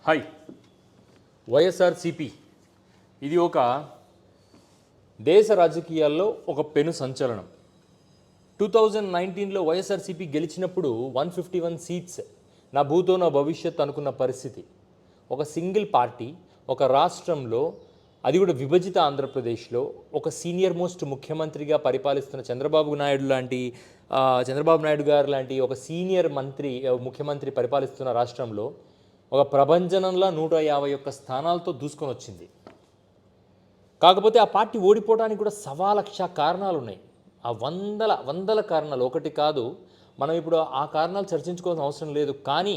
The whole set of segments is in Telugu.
హాయ్. వైఎస్ఆర్సిపి ఇది ఒక దేశ రాజకీయాల్లో ఒక పెను సంచలనం. 2019లో వైఎస్ఆర్సిపి గెలిచినప్పుడు 151 సీట్స్, నా భూతో నా భవిష్యత్ అనుకున్న పరిస్థితి. ఒక సింగిల్ పార్టీ ఒక రాష్ట్రంలో, అది కూడా విభజిత ఆంధ్రప్రదేశ్లో, ఒక సీనియర్ మోస్ట్ ముఖ్యమంత్రిగా పరిపాలిస్తున్న చంద్రబాబు నాయుడు గారు లాంటి ఒక సీనియర్ ముఖ్యమంత్రి పరిపాలిస్తున్న రాష్ట్రంలో ఒక ప్రభంజనంలా 151 స్థానాలతో దూసుకొని వచ్చింది. కాకపోతే ఆ పార్టీ ఓడిపోవడానికి కూడా 1,00,000 కారణాలు ఉన్నాయి. ఆ వందల కారణాలు, ఒకటి కాదు. మనం ఇప్పుడు ఆ కారణాలు చర్చించుకోవాల్సిన అవసరం లేదు. కానీ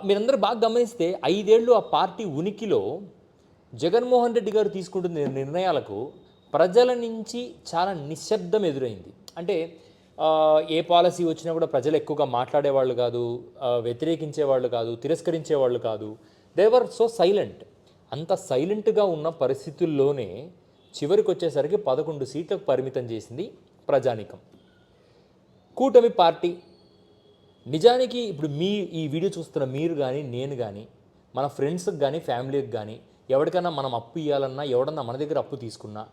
మీరందరూ బాగా గమనిస్తే 5 ఏళ్ళు ఆ పార్టీ ఉనికిలో జగన్మోహన్ రెడ్డి గారు తీసుకుంటున్న నిర్ణయాలకు ప్రజల నుంచి చాలా నిశ్శబ్దం ఎదురైంది. అంటే ఏ పాలసీ వచ్చినా కూడా ప్రజలు ఎక్కువగా మాట్లాడేవాళ్ళు కాదు, వ్యతిరేకించేవాళ్ళు కాదు, తిరస్కరించేవాళ్ళు కాదు. They were so silent. అంత సైలెంట్గా ఉన్న పరిస్థితుల్లోనే చివరికి వచ్చేసరికి 11 సీట్లకు పరిమితం చేసింది ప్రజానీకం. కూటమి పార్టీ నిజానికి ఇప్పుడు ఈ వీడియో చూస్తున్న మీరు కానీ, నేను కానీ, మన ఫ్రెండ్స్కి కానీ, ఫ్యామిలీకి కానీ, ఎవరికైనా మనం అప్పు ఇవ్వాలన్నా, ఎవడన్నా మన దగ్గర అప్పు తీసుకున్నా,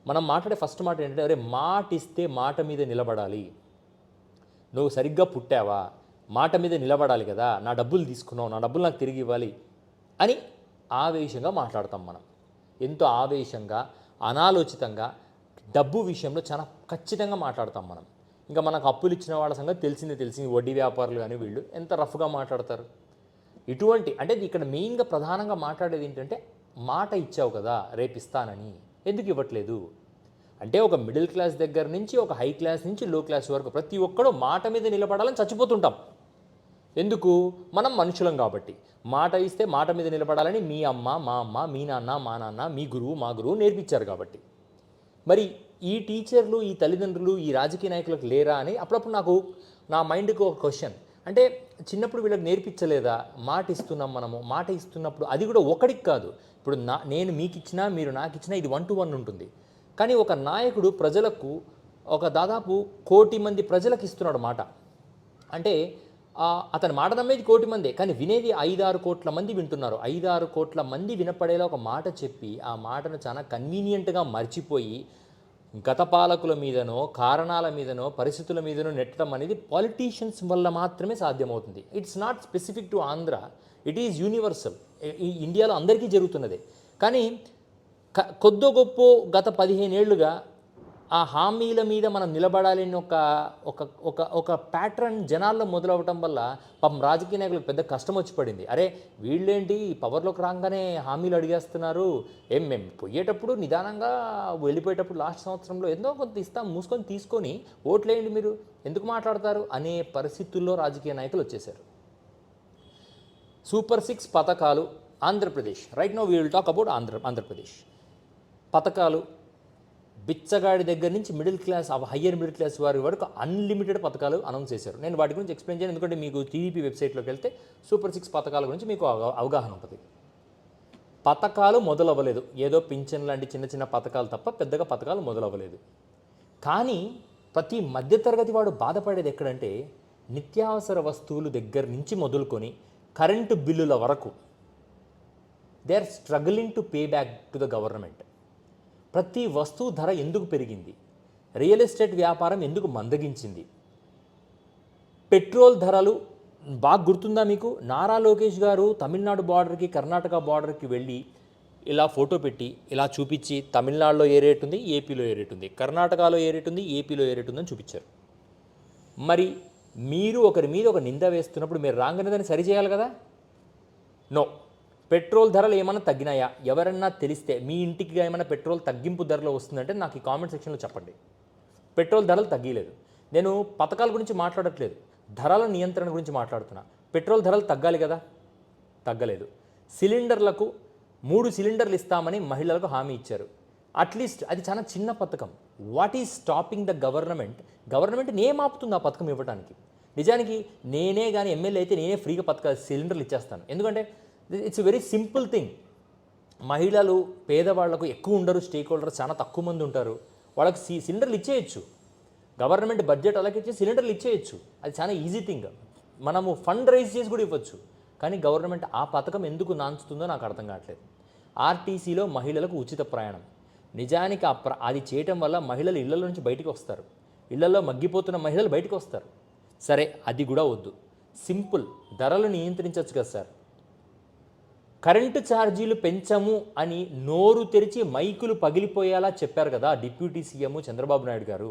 మనం మాట్లాడే ఫస్ట్ మాట ఏంటంటే, అరే మాట ఇస్తే మాట మీద నిలబడాలి, నువ్వు సరిగ్గా పుట్టావా, మాట మీద నిలబడాలి కదా, నా డబ్బులు తీసుకున్నావు, నా డబ్బులు నాకు తిరిగి ఇవ్వాలి అని ఆవేశంగా మాట్లాడతాం. మనం ఎంతో ఆవేశంగా, అనాలోచితంగా డబ్బు విషయంలో చాలా ఖచ్చితంగా మాట్లాడతాం మనం. ఇంకా మనకు అప్పులు ఇచ్చిన వాళ్ళ సంగతి తెలిసింది. వడ్డీ వ్యాపారులు కానీ వీళ్ళు ఎంత రఫ్గా మాట్లాడతారు. ఇటువంటి అంటే ఇక్కడ మెయిన్గా ప్రధానంగా మాట్లాడేది ఏంటంటే, మాట ఇచ్చావు కదా రేపు ఇస్తానని, ఎందుకు ఇవ్వట్లేదు అంటే, ఒక మిడిల్ క్లాస్ దగ్గర నుంచి ఒక హై క్లాస్ నుంచి లో క్లాస్ వరకు ప్రతి ఒక్కడూ మాట మీద నిలబడాలని చచ్చిపోతుంటాం. ఎందుకు? మనం మనుషులం కాబట్టి. మాట ఇస్తే మాట మీద నిలబడాలని మీ అమ్మ, మా అమ్మ, మీ నాన్న, మా నాన్న, మీ గురువు, మా గురువు నేర్పించారు కాబట్టి. మరి ఈ టీచర్లు, ఈ తల్లిదండ్రులు, ఈ రాజకీయ నాయకులకు లేరా అని అప్పుడప్పుడు నా మైండ్కి ఒక క్వశ్చన్. అంటే చిన్నప్పుడు వీళ్ళకి నేర్పించలేదా? మాట ఇస్తున్నాం మనము, మాట ఇస్తున్నప్పుడు అది కూడా ఒకడికి కాదు. ఇప్పుడు నేను మీకు ఇచ్చినా, మీరు నాకు ఇచ్చినా, ఇది 1 to 1 ఉంటుంది. కానీ ఒక నాయకుడు ప్రజలకు, ఒక దాదాపు 1 కోటి మంది ప్రజలకు ఇస్తున్నాడు మాట. అంటే అతని మాట నమ్మేది 1 కోటి మందే, కానీ వినేది 5-6 కోట్ల మంది వింటున్నారు. 5-6 కోట్ల మంది వినపడేలా ఒక మాట చెప్పి, ఆ మాటను చాలా కన్వీనియంట్గా మర్చిపోయి గత పాలకుల మీదనో, కారణాల మీదనో, పరిస్థితుల మీదనో నెట్టడం అనేది పాలిటీషియన్స్ వల్ల మాత్రమే సాధ్యమవుతుంది. It's not specific to Andhra, it is universal. ఇండియాలో అందరికీ జరుగుతున్నదే. కానీ కొద్దో గొప్ప గత 15 ఏళ్లుగా ఆ హామీల మీద మనం నిలబడాలని ఒక ప్యాటర్న్ జనాల్లో మొదలవటం వల్ల పాపం రాజకీయ నాయకులకు పెద్ద కష్టం వచ్చి పడింది. అరే వీళ్ళేంటి పవర్లోకి రాగానే హామీలు అడిగేస్తున్నారు, మేము పోయేటప్పుడు నిదానంగా, వెళ్ళిపోయేటప్పుడు లాస్ట్ సంవత్సరంలో ఎంతో కొంత ఇస్తాం, మూసుకొని తీసుకొని ఓట్లేయండి, మీరు ఎందుకు మాట్లాడతారు అనే పరిస్థితుల్లో రాజకీయ నాయకులు వచ్చేసారు. సూపర్ 6 పథకాలు Andhra Pradesh. Right now we will talk about Andhra Pradesh. పథకాలు బిచ్చగాడి దగ్గర నుంచి middle class, higher middle class వారి వరకు అన్లిమిటెడ్ పథకాలు అనౌన్స్ చేశారు. నేను వాటి గురించి ఎక్స్ప్లెయిన్ చేయను, ఎందుకంటే మీకు టీడీపీ వెబ్సైట్లోకి వెళ్తే సూపర్ 6 పథకాల గురించి మీకు అవగాహన ఉంటుంది. పథకాలు మొదలవ్వలేదు, ఏదో పింఛన్ లాంటి చిన్న చిన్న పథకాలు తప్ప పెద్దగా పథకాలు మొదలవ్వలేదు. కానీ ప్రతి మధ్యతరగతి వాడు బాధపడేది ఎక్కడంటే, నిత్యావసర వస్తువులు దగ్గర నుంచి మొదలుకొని కరెంటు బిల్లుల వరకు they are struggling to pay back to the government. ప్రతి వస్తువు ధర ఎందుకు పెరిగింది? రియల్ ఎస్టేట్ వ్యాపారం ఎందుకు మందగించింది? పెట్రోల్ ధరలు బాగా గుర్తుందా మీకు? నారా లోకేష్ గారు తమిళనాడు బార్డర్కి, కర్ణాటక బార్డర్కి వెళ్ళి ఇలా ఫోటో పెట్టి ఇలా చూపించి, తమిళనాడులో ఏ రేట్ ఉంది, ఏపీలో ఏ రేట్ ఉంది, కర్ణాటకలో ఏ రేట్ ఉంది, ఏపీలో ఏ రేట్ ఉందని చూపించారు. మరి మీరు ఒకరి మీద ఒక నింద వేస్తున్నప్పుడు మీరు రాగానే దాన్ని సరిచేయాలి కదా? నో. పెట్రోల్ ధరలు ఏమైనా తగ్గినాయా? ఎవరన్నా తెలిస్తే మీ ఇంటికి ఏమైనా పెట్రోల్ తగ్గింపు ధరలో వస్తుందంటే నాకు ఈ కామెంట్ సెక్షన్లో చెప్పండి. పెట్రోల్ ధరలు తగ్గలేదు. నేను పథకాల గురించి మాట్లాడట్లేదు, ధరల నియంత్రణ గురించి మాట్లాడుతున్నా. పెట్రోల్ ధరలు తగ్గాలి కదా, తగ్గలేదు. సిలిండర్లకు 3 సిలిండర్లు ఇస్తామని మహిళలకు హామీ ఇచ్చారు. అట్లీస్ట్ అది చాలా చిన్న పథకం. What is stopping the government ఏం ఆపుతుంది ఆ పథకం ఇవ్వడానికి? నిజానికి నేనే కానీ ఎమ్మెల్యే అయితే నేనే ఫ్రీగా సిలిండర్లు ఇచ్చేస్తాను. ఎందుకంటే ఇట్స్ వెరీ సింపుల్ థింగ్. మహిళలు, పేదవాళ్లకు ఎక్కువ ఉండరు, స్టేక్ హోల్డర్స్ చాలా తక్కువ మంది ఉంటారు, వాళ్ళకి సిలిండర్లు ఇచ్చేయచ్చు. గవర్నమెంట్ బడ్జెట్ అలాగే ఇచ్చి సిలిండర్లు ఇచ్చేయచ్చు. అది చాలా ఈజీ థింగ్. మనము ఫండ్ రైజ్ చేసి కూడా ఇవ్వచ్చు. కానీ గవర్నమెంట్ ఆ పథకం ఎందుకు నాంచుతుందో నాకు అర్థం కావట్లేదు. ఆర్టీసీలో మహిళలకు ఉచిత ప్రయాణం. నిజానికి అది చేయటం వల్ల మహిళలు ఇళ్ల నుంచి బయటికి వస్తారు. ఇళ్లలో మగ్గిపోతున్న మహిళలు బయటికి వస్తారు. సరే, అది కూడా వద్దు. సింపుల్, ధరలు నియంత్రించవచ్చు కదా సార్. కరెంటు ఛార్జీలు పెంచము అని నోరు తెరిచి మైకులు పగిలిపోయేలా చెప్పారు కదా డిప్యూటీ సీఎం చంద్రబాబు నాయుడు గారు.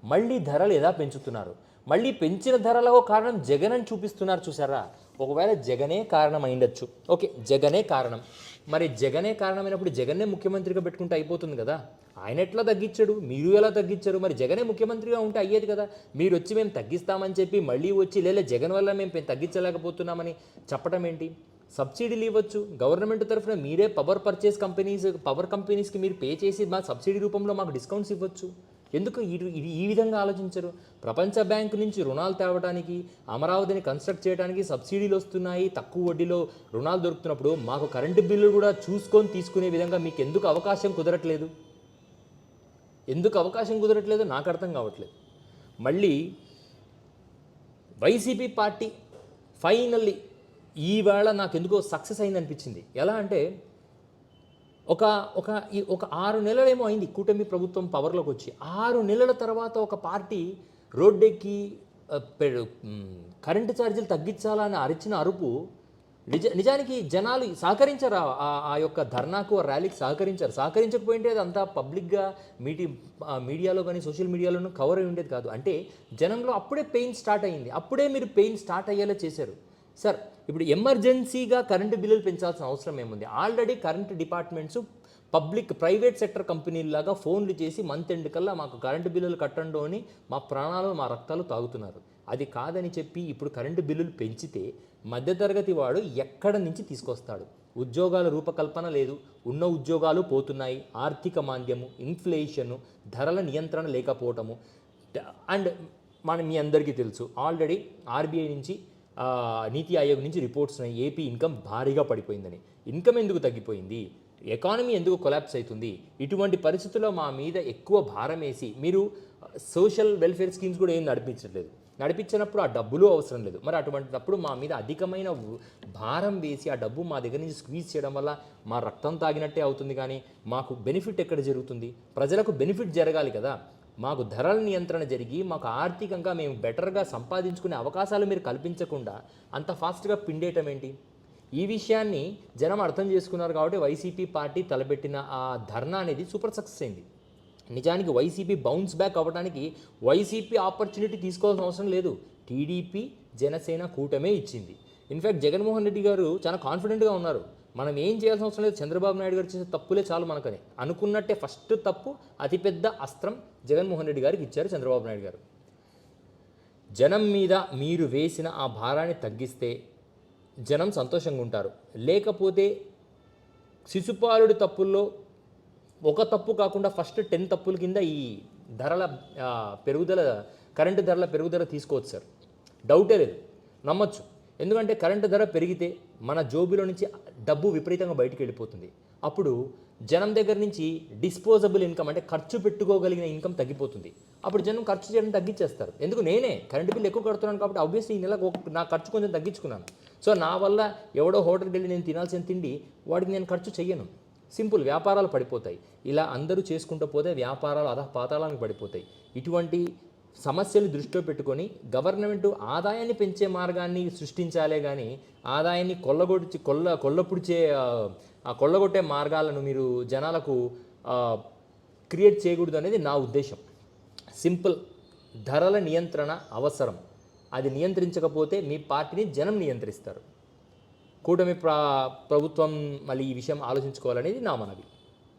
మళ్ళీ ధరలు ఎలా పెంచుతున్నారు? మళ్ళీ పెంచిన ధరలకు కారణం జగన్ అని చూపిస్తున్నారు చూసారా. ఒకవేళ జగనే కారణం అయిండొచ్చు. ఓకే, జగనే కారణం. మరి జగనే కారణమైనప్పుడు జగన్నే ముఖ్యమంత్రిగా పెట్టుకుంటే అయిపోతుంది కదా. ఆయన ఎట్లా తగ్గించాడు, మీరు ఎలా తగ్గించారు? మరి జగనే ముఖ్యమంత్రిగా ఉంటే అయ్యేది కదా. మీరు వచ్చి మేము తగ్గిస్తామని చెప్పి మళ్ళీ వచ్చి లేదా జగన్ వల్ల మేము తగ్గించలేకపోతున్నామని చెప్పడం ఏంటి? సబ్సిడీలు ఇవ్వచ్చు. గవర్నమెంట్ తరఫున మీరే పవర్ కంపెనీస్కి మీరు పే చేసి మా సబ్సిడీ రూపంలో మాకు డిస్కౌంట్స్ ఇవ్వచ్చు. ఎందుకు ఈ విధంగా ఆలోచించరు? ప్రపంచ బ్యాంకు నుంచి రుణాలు తేవడానికి, అమరావతిని కన్స్ట్రక్ట్ చేయడానికి సబ్సిడీలు వస్తున్నాయి, తక్కువ వడ్డీలో రుణాలు దొరుకుతున్నప్పుడు మాకు కరెంటు బిల్లులు కూడా చూసుకొని తీసుకునే విధంగా మీకు ఎందుకు అవకాశం కుదరట్లేదు? నాకు అర్థం కావట్లేదు. మళ్ళీ వైసీపీ పార్టీ ఫైనల్లీ ఈవేళ నాకు ఎందుకో సక్సెస్ అయింది అనిపించింది. ఎలా అంటే ఒక 6 నెలలేమో అయింది కూటమి ప్రభుత్వం పవర్లోకి వచ్చి. 6 నెలల తర్వాత ఒక పార్టీ రోడ్డెక్కి కరెంటు ఛార్జీలు తగ్గించాలని అరిచిన అరుపు నిజానికి జనాలు సహకరించారు. ఆ యొక్క ధర్నాకు, ర్యాలీకి సహకరించకపోయింటే అదంతా పబ్లిక్గా మీడియాలో కానీ సోషల్ మీడియాలోనూ కవర్ అయి ఉండేది కాదు. అంటే జనంలో అప్పుడే పెయిన్ స్టార్ట్ అయ్యింది. అప్పుడే మీరు పెయిన్ స్టార్ట్ అయ్యేలా చేశారు సార్. ఇప్పుడు ఎమర్జెన్సీగా కరెంటు బిల్లులు పెంచాల్సిన అవసరం ఏముంది? Already current departments private sector కంపెనీలాగా ఫోన్లు చేసి మంత్ ఎండ్ కల్లా మాకు కరెంటు బిల్లులు కట్టండి అని మా ప్రాణాలు మా రక్తాలు తాగుతున్నారు. అది కాదని చెప్పి ఇప్పుడు కరెంటు బిల్లులు పెంచితే మధ్యతరగతి వాడు ఎక్కడ నుంచి తీసుకొస్తాడు? ఉద్యోగాల రూపకల్పన లేదు, ఉన్న ఉద్యోగాలు పోతున్నాయి, ఆర్థిక మాంద్యము, ఇన్ఫ్లేషను, ధరల నియంత్రణ లేకపోవటము. అండ్ మీ అందరికీ తెలుసు ఆల్రెడీ ఆర్బీఐ నుంచి నీతి ఆయోగ్ నుంచి రిపోర్ట్స్ ఉన్నాయి, ఏపీ ఇన్కమ్ భారీగా పడిపోయిందని. ఇన్కమ్ ఎందుకు తగ్గిపోయింది? ఎకానమీ ఎందుకు కొలాప్స్ అవుతుంది? ఇటువంటి పరిస్థితుల్లో మా మీద ఎక్కువ భారం వేసి మీరు సోషల్ వెల్ఫేర్ స్కీమ్స్ కూడా ఏం నడిపించినప్పుడు ఆ డబ్బులు అవసరం లేదు. మరి అటువంటిప్పుడు మా మీద అధికమైన భారం వేసి ఆ డబ్బు మా దగ్గర నుంచి స్క్వీజ్ చేయడం వల్ల మా రక్తం తాగినట్టే అవుతుంది. కానీ మాకు బెనిఫిట్ ఎక్కడ జరుగుతుంది? ప్రజలకు బెనిఫిట్ జరగాలి కదా. మాకు ధరల నియంత్రణ జరిగి మాకు ఆర్థికంగా మేము బెటర్గా సంపాదించుకునే అవకాశాలు మీరు కల్పించకుండా అంత ఫాస్ట్గా పిండేయటం ఏంటి? ఈ విషయాన్ని జనం అర్థం చేసుకున్నారు కాబట్టి వైసీపీ పార్టీ తలపెట్టిన ఆ ధర్నా అనేది సూపర్ సక్సెస్ అయింది. నిజానికి వైసీపీ బౌన్స్ బ్యాక్ అవ్వడానికి వైసీపీ ఆపర్చునిటీ తీసుకోవాల్సిన అవసరం లేదు. టీడీపీ జనసేన కూటమే ఇచ్చింది. ఇన్ఫ్యాక్ట్ జగన్మోహన్ రెడ్డి గారు చాలా కాన్ఫిడెంట్గా ఉన్నారు. మనం ఏం చేయాల్సిన అవసరం లేదు, చంద్రబాబు నాయుడు గారు చేసే తప్పులే చాలు మనకని అనుకున్నట్టే. ఫస్ట్ తప్పు, అతిపెద్ద అస్త్రం జగన్మోహన్ రెడ్డి గారికి ఇచ్చారు చంద్రబాబు నాయుడు గారు. జనం మీద మీరు వేసిన ఆ భారాన్ని తగ్గిస్తే జనం సంతోషంగా ఉంటారు. లేకపోతే శిశుపాలుడి తప్పుల్లో ఒక తప్పు కాకుండా ఫస్ట్ 10 తప్పుల కింద ఈ కరెంటు ధరల పెరుగుదల తీసుకోవచ్చు సార్. డౌటే లేదు, నమ్మచ్చు. ఎందుకంటే కరెంటు ధర పెరిగితే మన జోబులో నుంచి డబ్బు విపరీతంగా బయటికి వెళ్ళిపోతుంది. అప్పుడు జనం దగ్గర నుంచి డిస్పోజబుల్ ఇన్కమ్ అంటే ఖర్చు పెట్టుకోగలిగిన ఇన్కమ్ తగ్గిపోతుంది. అప్పుడు జనం ఖర్చు చేయడం తగ్గించేస్తారు. ఎందుకు? నేనే కరెంటు బిల్లు ఎక్కువ కడుతున్నాను కాబట్టి ఆబ్వియస్లీ ఈ నెల నా ఖర్చు కొంచెం తగ్గించుకున్నాను. సో నా వల్ల ఎవడో హోటల్కి వెళ్ళి నేను తినాల్సిన తిండి వాడికి నేను ఖర్చు చెయ్యను. సింపుల్, వ్యాపారాలు పడిపోతాయి. ఇలా అందరూ చేసుకుంటూ పోతే వ్యాపారాలు పాతాళానికి పడిపోతాయి. ఇటువంటి సమస్యలు దృష్టిలో పెట్టుకొని గవర్నమెంట్ ఆదాయాన్ని పెంచే మార్గాన్ని సృష్టించాలే కానీ ఆదాయాన్ని కొల్లగొట్టే మార్గాలను మీరు జనాలకు క్రియేట్ చేయకూడదు అనేది నా ఉద్దేశం. సింపుల్, ధరల నియంత్రణ అవసరం. అది నియంత్రించకపోతే మీ పార్టీని జనం నియంత్రిస్తారు. కూటమి ప్రభుత్వం మళ్ళీ ఈ విషయం ఆలోచించుకోవాలనేది నా మనవి.